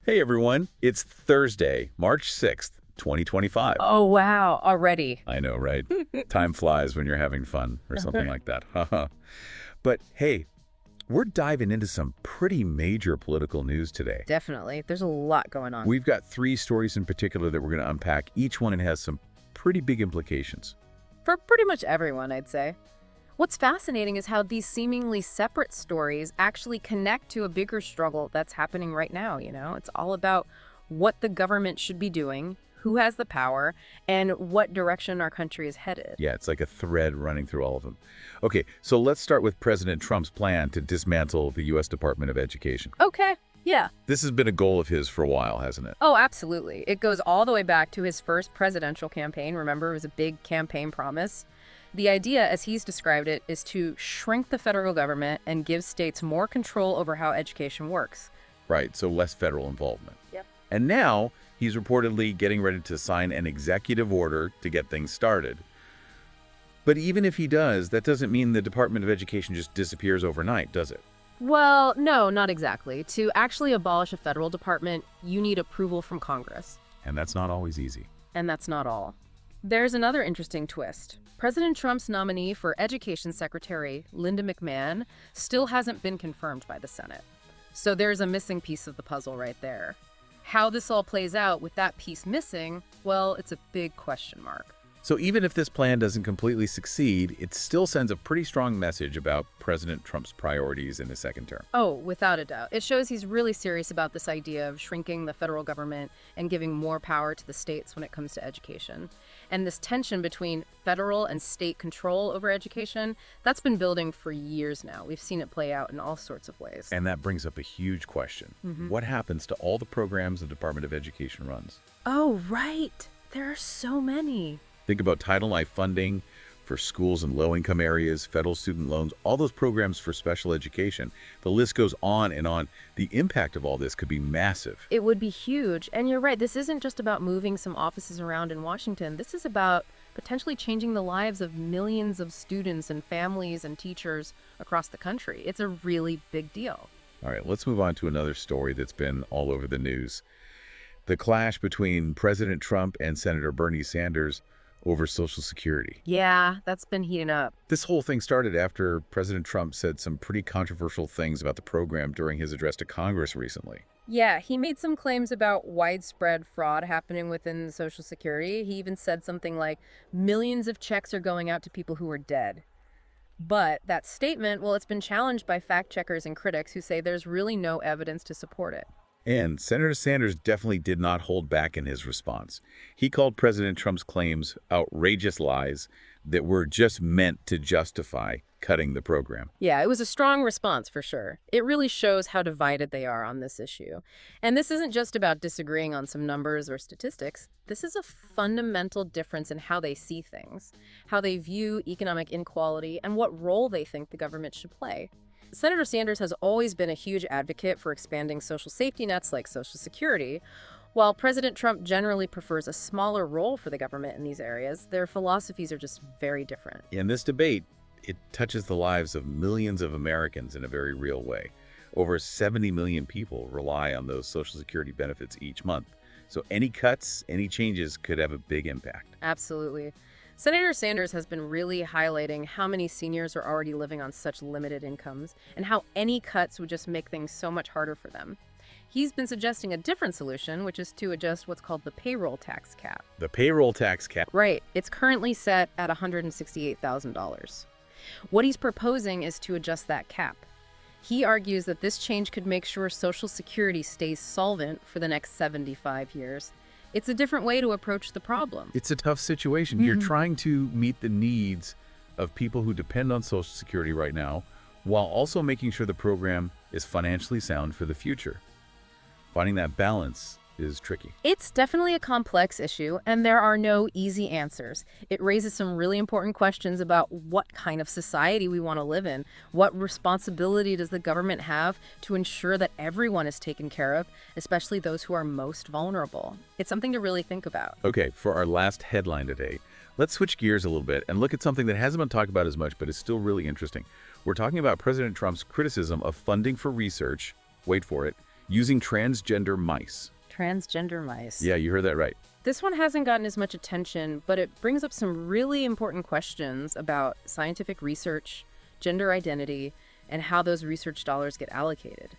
Hey everyone, it's Thursday, March 6th, 2025. Oh, wow. Already. I know, right? Time flies when you're having fun or something like that. Haha. But hey, we're diving into some pretty major political news today. Definitely. There's a lot going on. We've got three stories in particular that we're going to unpack. Each one has some pretty big implications. For pretty much everyone, I'd say. What's fascinating is how these seemingly separate stories actually connect to a bigger struggle that's happening right now, It's all about what the government should be doing, who has the power, and what direction our country is headed. Yeah, it's like a thread running through all of them. Okay, so let's start with President Trump's plan to dismantle the U.S. Department of Education. Okay. Yeah. This has been a goal of his for a while, hasn't it? Oh, absolutely. It goes all the way back to his first presidential campaign. Remember, it was a big campaign promise. The idea, as he's described it, is to shrink the federal government and give states more control over how education works. Right, so less federal involvement. Yep. And now he's reportedly getting ready to sign an executive order to get things started. But even if he does, that doesn't mean the Department of Education just disappears overnight, does it? Well, no, not exactly. To actually abolish a federal department, you need approval from Congress. And that's not always easy. And that's not all. There's another interesting twist. President Trump's nominee for Education Secretary, Linda McMahon, still hasn't been confirmed by the Senate. So there's a missing piece of the puzzle right there. How this all plays out with that piece missing, well, it's a big question mark. So even if this plan doesn't completely succeed, it still sends a pretty strong message about President Trump's priorities in the second term. Oh, without a doubt. It shows he's really serious about this idea of shrinking the federal government and giving more power to the states when it comes to education. And this tension between federal and state control over education, that's been building for years now. We've seen it play out in all sorts of ways. And that brings up a huge question. What happens to all the programs the Department of Education runs? Oh, right. There are so many. Think about Title I funding for schools in low-income areas, federal student loans, all those programs for special education. The list goes on and on. The impact of all this could be massive. It would be huge. And you're right, this isn't just about moving some offices around in Washington. This is about potentially changing the lives of millions of students and families and teachers across the country. It's a really big deal. All right, let's move on to another story that's been all over the news. The clash between President Trump and Senator Bernie Sanders over Social Security. Yeah, that's been heating up. This whole thing started after President Trump said some pretty controversial things about the program during his address to Congress recently. Yeah, he made some claims about widespread fraud happening within Social Security. He even said something like millions of checks are going out to people who are dead. But that statement, well, it's been challenged by fact checkers and critics who say there's really no evidence to support it. And Senator Sanders definitely did not hold back in his response. He called President Trump's claims outrageous lies that were just meant to justify cutting the program. Yeah, it was a strong response for sure. It really shows how divided they are on this issue. And this isn't just about disagreeing on some numbers or statistics. This is a fundamental difference in how they see things, how they view economic inequality, and what role they think the government should play. Senator Sanders has always been a huge advocate for expanding social safety nets like Social Security. While President Trump generally prefers a smaller role for the government in these areas, their philosophies are just very different. In this debate, it touches the lives of millions of Americans in a very real way. Over 70 million people rely on those Social Security benefits each month. So any cuts, any changes could have a big impact. Absolutely. Senator Sanders has been really highlighting how many seniors are already living on such limited incomes and how any cuts would just make things so much harder for them. He's been suggesting a different solution, which is to adjust what's called the payroll tax cap. The payroll tax cap. Right. It's currently set at $168,000. What he's proposing is to adjust that cap. He argues that this change could make sure Social Security stays solvent for the next 75 years. It's a different way to approach the problem. It's a tough situation. You're trying to meet the needs of people who depend on Social Security right now, while also making sure the program is financially sound for the future. Finding that balance is tricky. It's definitely a complex issue, and there are no easy answers. It raises some really important questions about what kind of society we want to live in. What responsibility does the government have to ensure that everyone is taken care of, especially those who are most vulnerable? It's something to really think about. Okay, for our last headline today, let's switch gears a little bit and look at something that hasn't been talked about as much, but is still really interesting. We're talking about President Trump's criticism of funding for research, wait for it, using transgender mice. Transgender mice. Yeah, you heard that right. This one hasn't gotten as much attention, but it brings up some really important questions about scientific research, gender identity, and how those research dollars get allocated.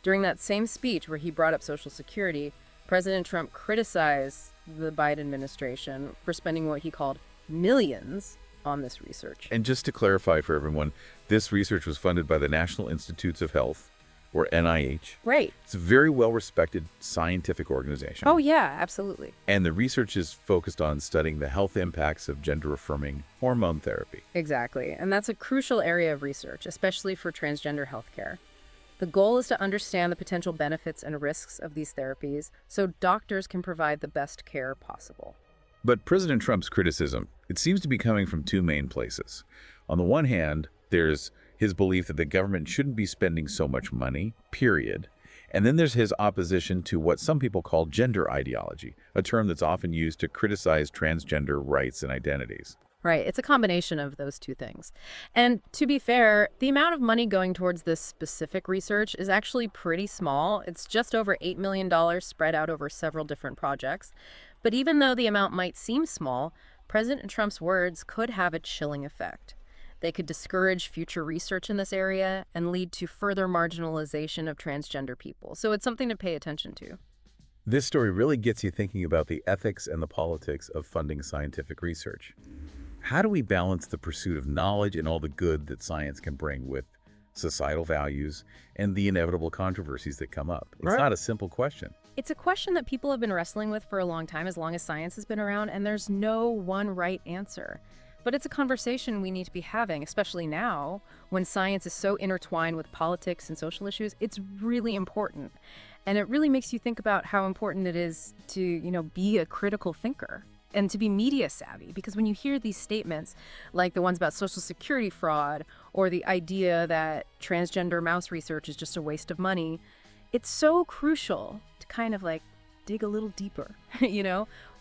During that same speech where he brought up Social Security, President Trump criticized the Biden administration for spending what he called millions on this research. And just to clarify for everyone, this research was funded by the National Institutes of Health, or NIH. Right. It's a very well-respected scientific organization. Oh, yeah, absolutely. And the research is focused on studying the health impacts of gender-affirming hormone therapy. Exactly. And that's a crucial area of research, especially for transgender healthcare. The goal is to understand the potential benefits and risks of these therapies so doctors can provide the best care possible. But President Trump's criticism, it seems to be coming from two main places. On the one hand, there's his belief that the government shouldn't be spending so much money, period. And then there's his opposition to what some people call gender ideology, a term that's often used to criticize transgender rights and identities. Right. It's a combination of those two things. And to be fair, the amount of money going towards this specific research is actually pretty small. It's just over $8 million spread out over several different projects. But even though the amount might seem small, President Trump's words could have a chilling effect. They could discourage future research in this area and lead to further marginalization of transgender people. So it's something to pay attention to. This story really gets you thinking about the ethics and the politics of funding scientific research. How do we balance the pursuit of knowledge and all the good that science can bring with societal values and the inevitable controversies that come up? It's not a simple question. It's a question that people have been wrestling with for a long time, as long as science has been around, and there's no one right answer. But it's a conversation we need to be having, especially now, when science is so intertwined with politics and social issues. It's really important. And it really makes you think about how important it is to, be a critical thinker and to be media savvy. Because when you hear these statements, like the ones about Social Security fraud or the idea that transgender mouse research is just a waste of money, it's so crucial to kind of dig a little deeper,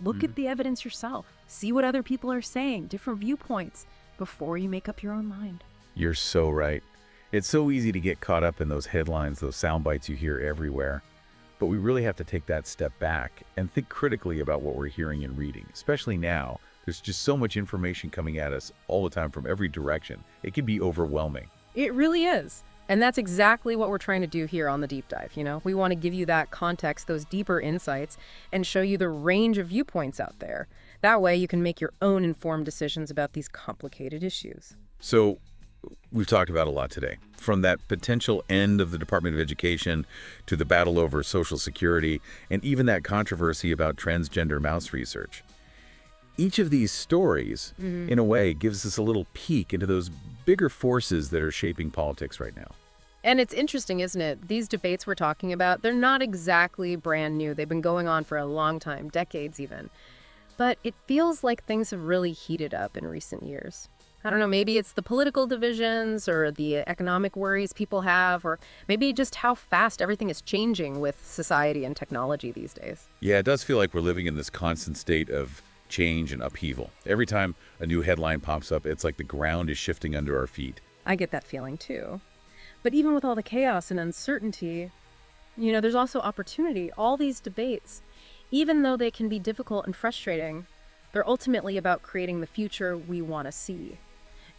Look at the evidence yourself. See what other people are saying, different viewpoints, before you make up your own mind. You're so right. It's so easy to get caught up in those headlines, those sound bites you hear everywhere. But we really have to take that step back and think critically about what we're hearing and reading, especially now. There's just so much information coming at us all the time from every direction. It can be overwhelming. It really is. And that's exactly what we're trying to do here on the Deep Dive, We want to give you that context, those deeper insights, and show you the range of viewpoints out there. That way you can make your own informed decisions about these complicated issues. So we've talked about a lot today, from that potential end of the Department of Education to the battle over Social Security, and even that controversy about transgender mouse research. Each of these stories, in a way, gives us a little peek into those bigger forces that are shaping politics right now. And it's interesting, isn't it? These debates we're talking about, they're not exactly brand new. They've been going on for a long time, decades even. But it feels like things have really heated up in recent years. I don't know, maybe it's the political divisions or the economic worries people have, or maybe just how fast everything is changing with society and technology these days. Yeah, it does feel like we're living in this constant state of change and upheaval. Every time a new headline pops up, it's like the ground is shifting under our feet. I get that feeling too. But even with all the chaos and uncertainty, there's also opportunity. All these debates, even though they can be difficult and frustrating, they're ultimately about creating the future we want to see.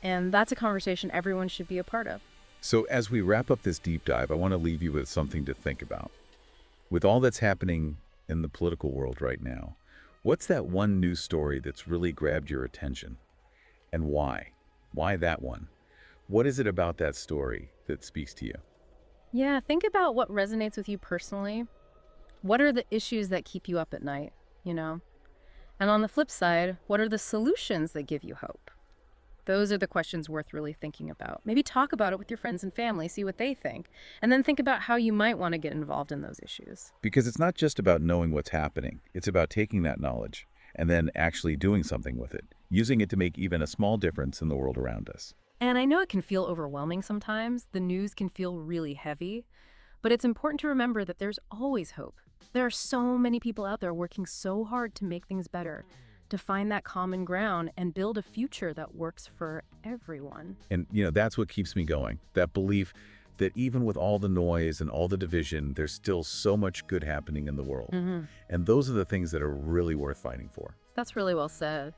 And that's a conversation everyone should be a part of. So as we wrap up this deep dive, I want to leave you with something to think about. With all that's happening in the political world right now, what's that one news story that's really grabbed your attention? And why? Why that one? What is it about that story that speaks to you? Yeah, think about what resonates with you personally. What are the issues that keep you up at night, And on the flip side, what are the solutions that give you hope? Those are the questions worth really thinking about. Maybe talk about it with your friends and family, see what they think, and then think about how you might want to get involved in those issues. Because it's not just about knowing what's happening. It's about taking that knowledge and then actually doing something with it, using it to make even a small difference in the world around us. And I know it can feel overwhelming sometimes. The news can feel really heavy, but it's important to remember that there's always hope. There are so many people out there working so hard to make things better, to find that common ground and build a future that works for everyone. And, that's what keeps me going. That belief that even with all the noise and all the division, there's still so much good happening in the world. And those are the things that are really worth fighting for. That's really well said.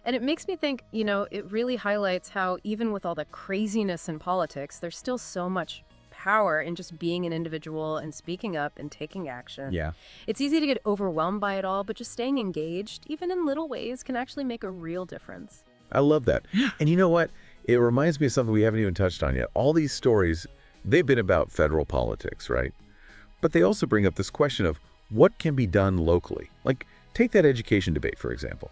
And it makes me think, it really highlights how even with all the craziness in politics, there's still so much power in just being an individual and speaking up and taking action. Yeah. It's easy to get overwhelmed by it all, but just staying engaged, even in little ways, can actually make a real difference. I love that. And you know what? It reminds me of something we haven't even touched on yet. All these stories, they've been about federal politics, right? But they also bring up this question of what can be done locally. Like, take that education debate, for example.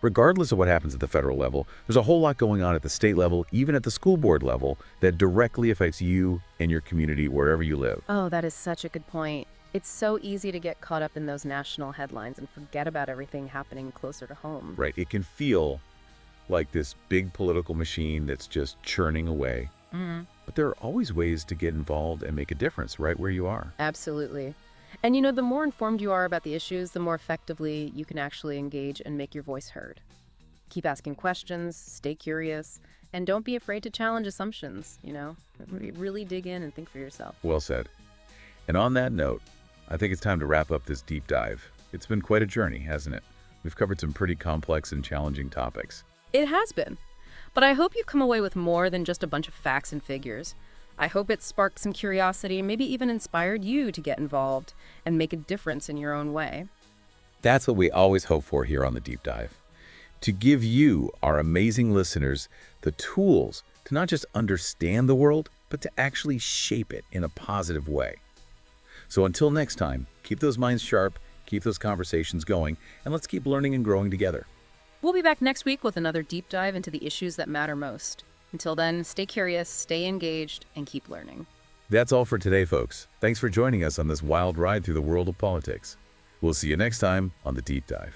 Regardless of what happens at the federal level, there's a whole lot going on at the state level, even at the school board level, that directly affects you and your community wherever you live. Oh, that is such a good point. It's so easy to get caught up in those national headlines and forget about everything happening closer to home. Right. It can feel like this big political machine that's just churning away. But there are always ways to get involved and make a difference right where you are. Absolutely. And the more informed you are about the issues, the more effectively you can actually engage and make your voice heard. Keep asking questions, stay curious, and don't be afraid to challenge assumptions, Really dig in and think for yourself. Well said. And on that note, I think it's time to wrap up this deep dive. It's been quite a journey, hasn't it? We've covered some pretty complex and challenging topics. It has been. But I hope you've come away with more than just a bunch of facts and figures. I hope it sparked some curiosity, maybe even inspired you to get involved and make a difference in your own way. That's what we always hope for here on the Deep Dive. To give you, our amazing listeners, the tools to not just understand the world, but to actually shape it in a positive way. So until next time, keep those minds sharp, keep those conversations going, and let's keep learning and growing together. We'll be back next week with another deep dive into the issues that matter most. Until then, stay curious, stay engaged, and keep learning. That's all for today, folks. Thanks for joining us on this wild ride through the world of politics. We'll see you next time on The Deep Dive.